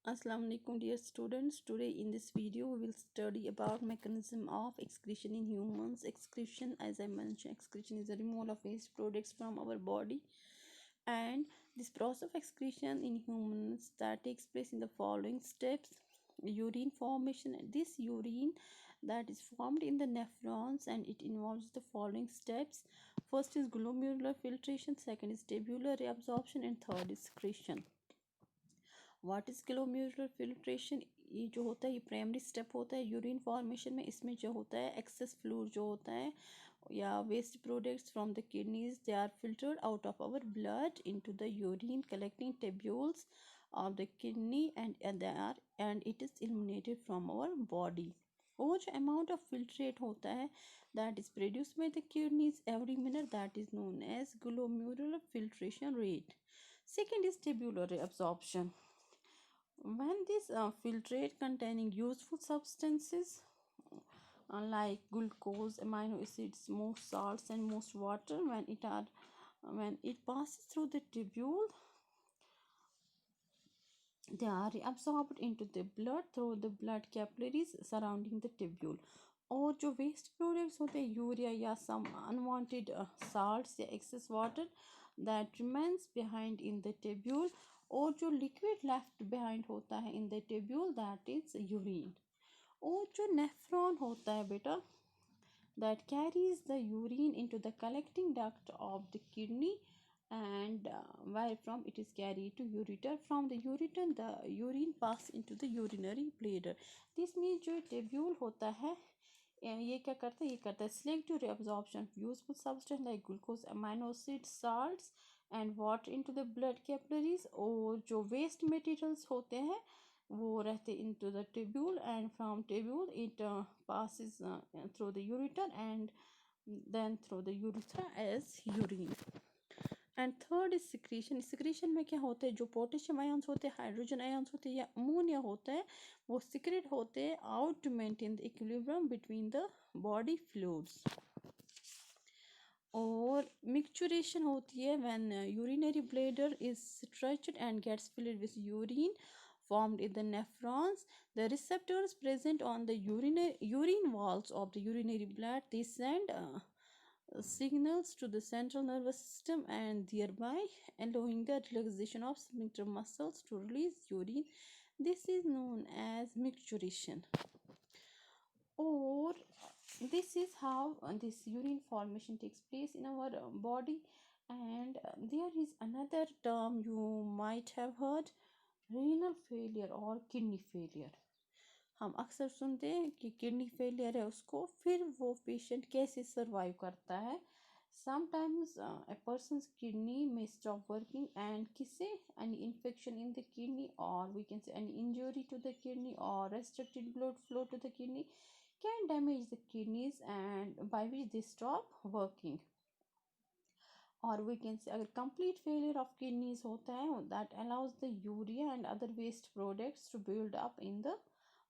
Assalamu alaikum dear students. Today in this video we will study about mechanism of excretion in humans. Excretion, as I mentioned, excretion is the removal of waste products from our body, and this process of excretion in humans that takes place in the following steps. Urine formation. This urine that is formed in the nephrons, and it involves the following steps. First is glomerular filtration, second is tubular reabsorption, and third is secretion. What is glomerular filtration? ये जो होता है ये primary step होता है urine formation में। इसमें जो होता है एक्सेस फ्लूइड जो होता है या waste products from the kidneys, they are filtered out of our blood into the urine collecting tubules of the kidney and it is eliminated from our body. वो जो अमाउंट ऑफ फिल्ट्रेट होता है that is produced by the kidneys every minute, that is known as glomerular filtration rate. Second is tubular absorption. When this filtrate containing useful substances like glucose, amino acids, most salts, and most water, when it passes through the tubule, they are reabsorbed into the blood through the blood capillaries surrounding the tubule. और जो waste products होते हैं urea या some unwanted salts या excess water that remains behind in the tubule, और जो liquid left behind होता है in the tubule that is urine. और जो नेफ्रॉन होता है बेटा that carries the urine into the collecting duct of the kidney, and where from it is carried to ureter. From the ureter the urine pass into the urinary bladder. This means जो tubule होता है ये क्या करता है, ये करता है selective reabsorption of useful substance like glucose, amino acids, salts and water into the blood capillaries. और जो waste materials होते हैं वो रहते into the tubule, and from tubule it passes through the ureter and then through the urethra as urine. And third is secretion. Secretion में क्या होता है, जो पोटेशियम आयंस होते हैं, हाइड्रोजन आयंस होते हैं या अमोनिया होता है, वो सिक्रेट होते हैं out to maintain the equilibrium between the body fluids. और मिक्सचुरेशन होती है when urinary bladder is stretched and gets filled with urine formed in the nephrons. The receptors present on the urine walls of the urinary bladder, they send signals to the central nervous system and thereby allowing the relaxation of sphincter muscles to release urine. This is known as micturition. Or this is how this urine formation takes place in our body. And there is another term you might have heard, renal failure और kidney failure. हम अक्सर सुनते हैं कि kidney failure है उसको, फिर वो पेशेंट कैसे सरवाइव करता है। Sometimes a person's kidney may stop working and किससे, any infection in the kidney or we can say any injury to the kidney or restricted blood flow to the kidney can damage the kidneys and by which they stop working. और we can say अगर complete failure of kidneys होता है that allows the urea and other waste products to build up in the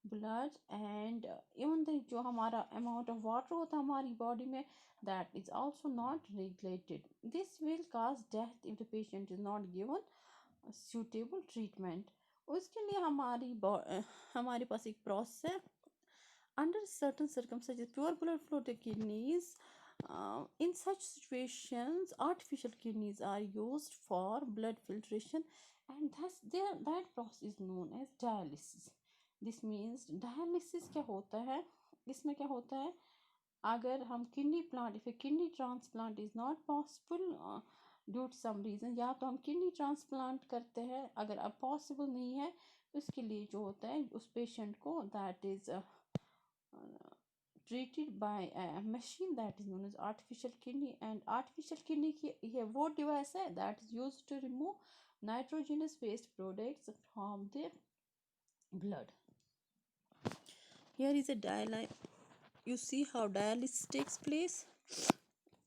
blood, and even the जो हमारा amount of water होता है हमारी body में that is also not regulated. This will cause death if the patient is not given suitable treatment. उसके लिए हमारे पास एक प्रोसेस है. Under certain circumstances, pure blood flow to kidneys. In such situations, artificial kidneys are used for blood filtration, and that process is known as dialysis. This means dialysis क्या होता है, इसमें क्या होता है, अगर हम kidney plant, if a kidney transplant is not possible due to some reason, या तो हम किडनी ट्रांसप्लांट करते हैं, अगर अब पॉसिबल नहीं है उसके लिए जो होता है उस पेशेंट को that is treated by a machine that is known as artificial kidney. And artificial kidney की ये वो device है that is used to remove nitrogenous waste products from the blood. Here is a dialysis. You see how dialysis takes place.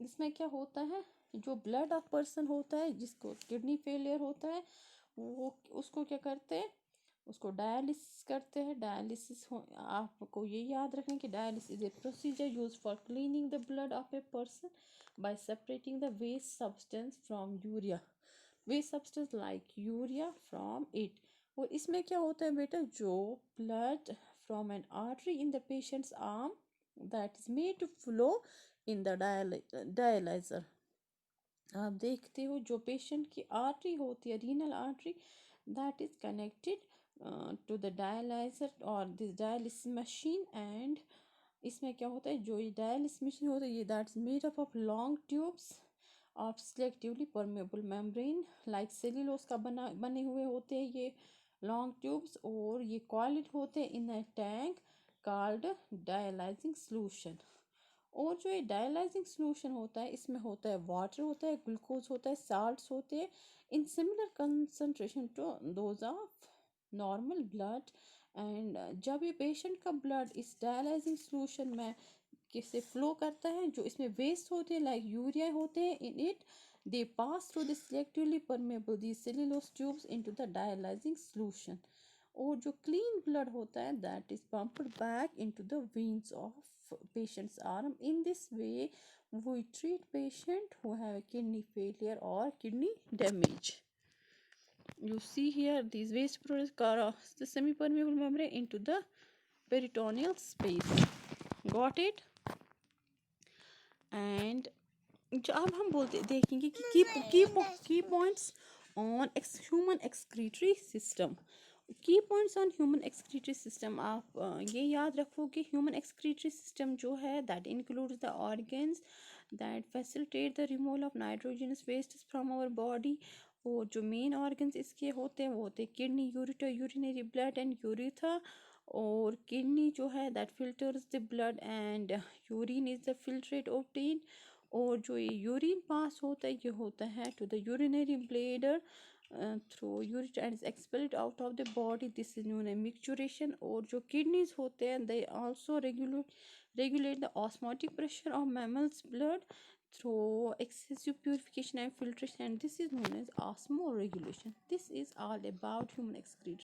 इसमें क्या होता है, जो blood of person होता है जिसको किडनी फेलियर होता है वो उसको क्या करते हैं, उसको डायलिसिस करते हैं. डायलिसिस आपको ये याद रखें कि dialysis is a procedure use for cleaning the blood of a person by separating the waste substance from urea, waste substance like urea from it. और इसमें क्या होता है बेटा, जो blood from an artery in the patient's arm that is made to flow in the dialyser. आप देखते हो जो पेशेंट की आर्टरी होती है, renal artery, that is connected to the dialyser और दिस डायलिसिस मशीन। एंड इसमें क्या होता है, जो ये डायलिसिस मशीन होता है, ये that's made up of long tubes of selectively permeable membrane like cellulose का बने हुए होते हैं ये लॉन्ग ट्यूब्स, और ये कॉइल्ड होते हैं in a tank called dialysing solution. और जो ये डायलाइजिंग सॉल्यूशन होता है, इसमें होता है वाटर, होता है ग्लूकोज, होता है साल्ट्स होते हैं in similar concentration to those of normal blood. And जब ये पेशेंट का ब्लड इस डायलाइजिंग सॉल्यूशन में किससे फ्लो करता है, जो इसमें वेस्ट होते हैं लाइक यूरिया होते हैं in it, they pass through the selectively permeable these cellulose tubes into the dialyzing solution। और जो क्लीन ब्लड होता है that is pumped back into the veins of patient's arm। in this way we treat patient who have a kidney failure or kidney damage। you see here these waste products cross the semi-permeable membrane into the peritoneal space। got it? And जो अब हम बोलते देखेंगे कि key points on human excretory system. Key points on human excretory system, आप ये याद रखो कि ह्यूमन एक्सक्रीटरी सिस्टम जो है that includes the organs that facilitate the removal of nitrogenous waste from our body. और जो मेन ऑर्गन्स इसके होते हैं वो होते हैं kidney, ureter, urinary bladder and urethra. और किडनी जो है that filters the blood and urine is the filtrate obtain. और जो ये यूरिन पास होता है ये होता है to the urinary bladder through urine and expelled out of the body, this is known a micturition. और जो किडनीज होते हैं they also regulate the osmotic pressure of mammals blood through excessive purification and filtration, and this is known as osmoregulation। This is all about human excreta।